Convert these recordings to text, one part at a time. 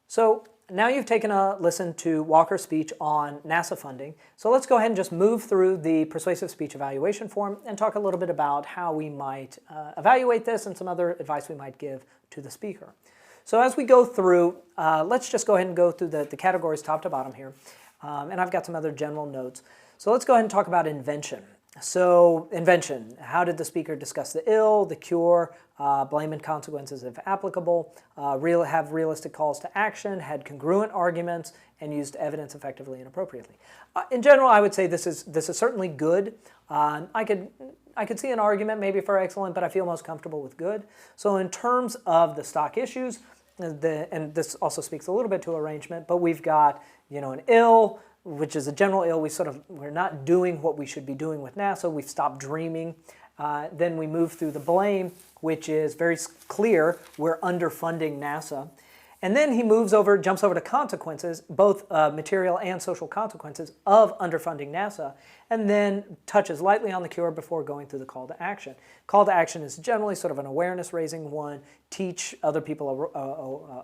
So now you've taken a listen to Walker's speech on NASA funding. So let's go ahead and just move through the persuasive speech evaluation form and talk a little bit about how we might evaluate this and some other advice we might give to the speaker. So as we go through, let's just go ahead and go through the categories top to bottom here. And I've got some other general notes. So let's go ahead and talk about invention. So invention, how did the speaker discuss the ill, the cure, blame and consequences if applicable, have realistic calls to action, had congruent arguments, and used evidence effectively and appropriately. In general, I would say this is certainly good. I could see an argument maybe for excellent, but I feel most comfortable with good. So in terms of the stock issues, and this also speaks a little bit to arrangement, but we've got an ill, which is a general ill. We're not doing what we should be doing with NASA. We've stopped dreaming. Then we move through the blame, which is very clear. We're underfunding NASA. And then he jumps over to consequences, both material and social consequences of underfunding NASA, and then touches lightly on the cure before going through the call to action. Call to action is generally sort of an awareness-raising one, teach other people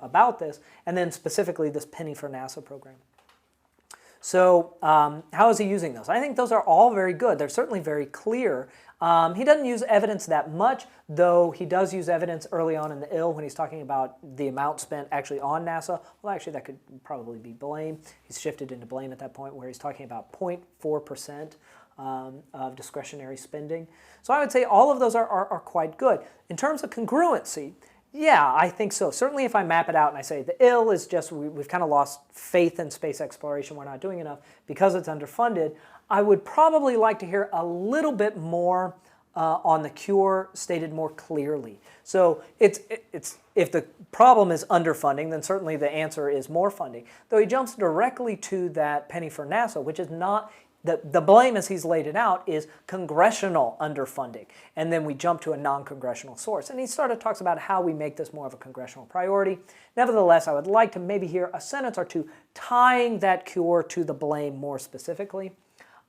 about this, and then specifically this Penny for NASA program. So how is he using those? I think those are all very good. They're certainly very clear. He doesn't use evidence that much, though he does use evidence early on in the ill when he's talking about the amount spent actually on NASA. Well, actually, that could probably be blame. He's shifted into blame at that point where he's talking about 0.4% of discretionary spending. So I would say all of those are quite good. In terms of congruency, yeah, I think so. Certainly if I map it out and I say the ill is just we've kind of lost faith in space exploration, we're not doing enough because it's underfunded, I would probably like to hear a little bit more on the cure stated more clearly. So if the problem is underfunding, then certainly the answer is more funding. Though he jumps directly to that penny for NASA, which is not, the blame as he's laid it out is congressional underfunding. And then we jump to a non-congressional source. And he sort of talks about how we make this more of a congressional priority. Nevertheless, I would like to maybe hear a sentence or two tying that cure to the blame more specifically.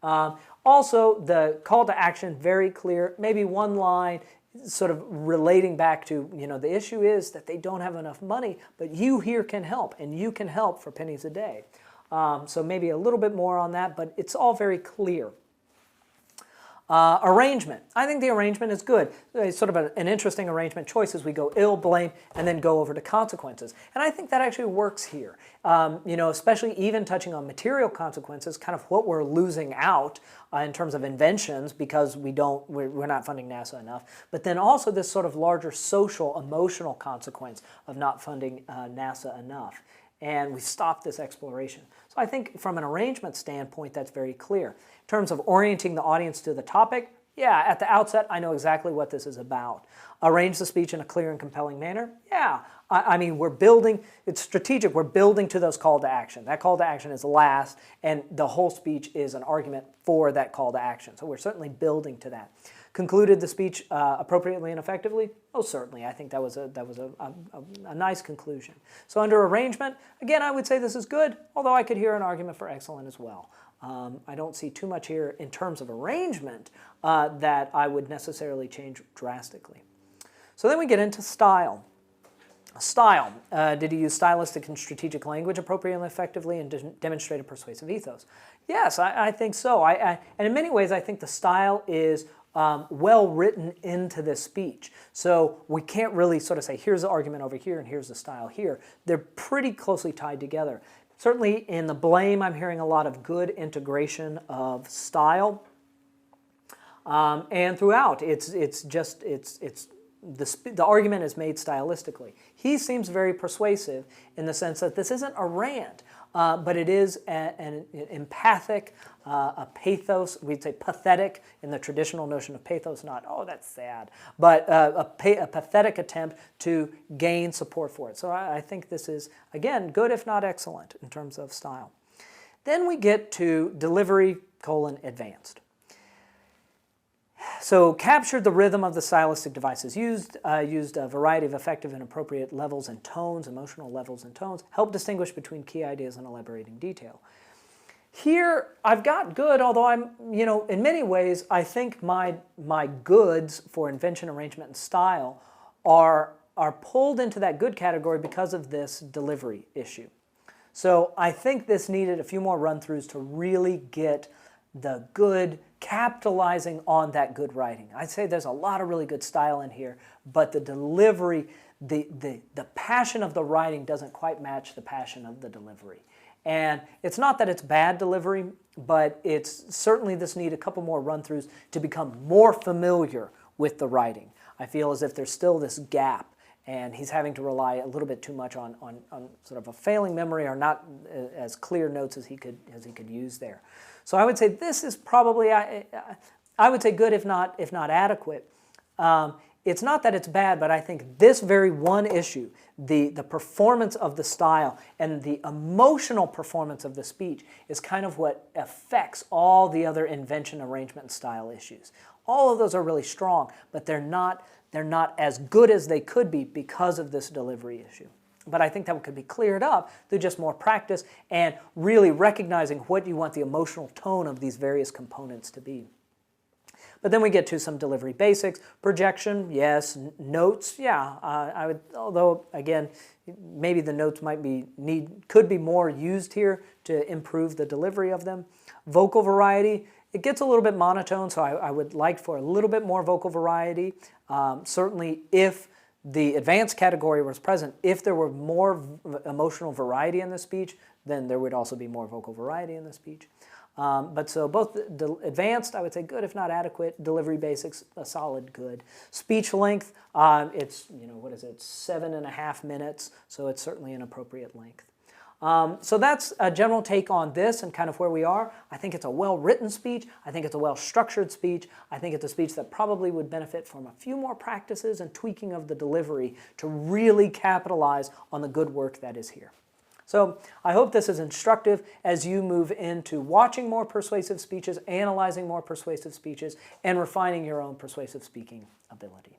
Also, the call to action, very clear, maybe one line sort of relating back to, the issue is that they don't have enough money, but you here can help, and you can help for pennies a day. So maybe a little bit more on that, but it's all very clear. Arrangement. I think the arrangement is good. It's sort of an interesting arrangement choice as we go ill, blame, and then go over to consequences. And I think that actually works here. Especially even touching on material consequences, kind of what we're losing out in terms of inventions because we're not funding NASA enough. But then also this sort of larger social, emotional consequence of not funding NASA enough. And we stop this exploration. So I think from an arrangement standpoint, that's very clear. In terms of orienting the audience to the topic, yeah, at the outset, I know exactly what this is about. Arrange the speech in a clear and compelling manner, yeah. I mean, we're building, it's strategic, we're building to those call to action. That call to action is last, and the whole speech is an argument for that call to action. So we're certainly building to that. Concluded the speech appropriately and effectively? Oh, certainly. I think that was a nice conclusion. So under arrangement, again, I would say this is good, although I could hear an argument for excellent as well. I don't see too much here in terms of arrangement that I would necessarily change drastically. So then we get into style. Style. Did he use stylistic and strategic language appropriately and effectively and demonstrate a persuasive ethos? Yes, I think so. And in many ways, I think the style is well written into this speech. So we can't really sort of say, here's the argument over here and here's the style here. They're pretty closely tied together. Certainly in the blame, I'm hearing a lot of good integration of style. And throughout, the argument is made stylistically. He seems very persuasive in the sense that this isn't a rant, but it is an empathic, a pathos, we'd say pathetic in the traditional notion of pathos, not, oh, that's sad, but a pathetic attempt to gain support for it. So I think this is, again, good if not excellent in terms of style. Then we get to delivery, advanced. So captured the rhythm of the stylistic devices used a variety of effective and appropriate levels and tones, emotional levels and tones, helped distinguish between key ideas and elaborating detail. Here, I've got good, although I'm, in many ways, I think my goods for invention, arrangement, and style are are pulled into that good category because of this delivery issue. So I think this needed a few more run-throughs to really get the good, capitalizing on that good writing. I'd say there's a lot of really good style in here, but the delivery, the passion of the writing doesn't quite match the passion of the delivery. And it's not that it's bad delivery, but it's certainly this need a couple more run-throughs to become more familiar with the writing. I feel as if there's still this gap, and he's having to rely a little bit too much on sort of a failing memory or not as clear notes as he could use there. So I would say this is probably, I would say good if not adequate. It's not that it's bad, but I think this very one issue, the performance of the style and the emotional performance of the speech is kind of what affects all the other invention, arrangement, and style issues. All of those are really strong, but they're not as good as they could be because of this delivery issue. But I think that could be cleared up through just more practice and really recognizing what you want the emotional tone of these various components to be. But then we get to some delivery basics. Projection, yes. Notes, yeah. I would, although again, maybe the notes could be more used here to improve the delivery of them. Vocal variety, it gets a little bit monotone, so I would like for a little bit more vocal variety. Certainly if the advanced category was present, if there were more emotional variety in the speech, then there would also be more vocal variety in the speech. But so both the advanced, I would say good if not adequate. Delivery basics, a solid good. Speech length, it's, what is it, 7.5 minutes, so it's certainly an appropriate length. So that's a general take on this and kind of where we are. I think it's a well-written speech. I think it's a well-structured speech. I think it's a speech that probably would benefit from a few more practices and tweaking of the delivery to really capitalize on the good work that is here. So I hope this is instructive as you move into watching more persuasive speeches, analyzing more persuasive speeches, and refining your own persuasive speaking ability.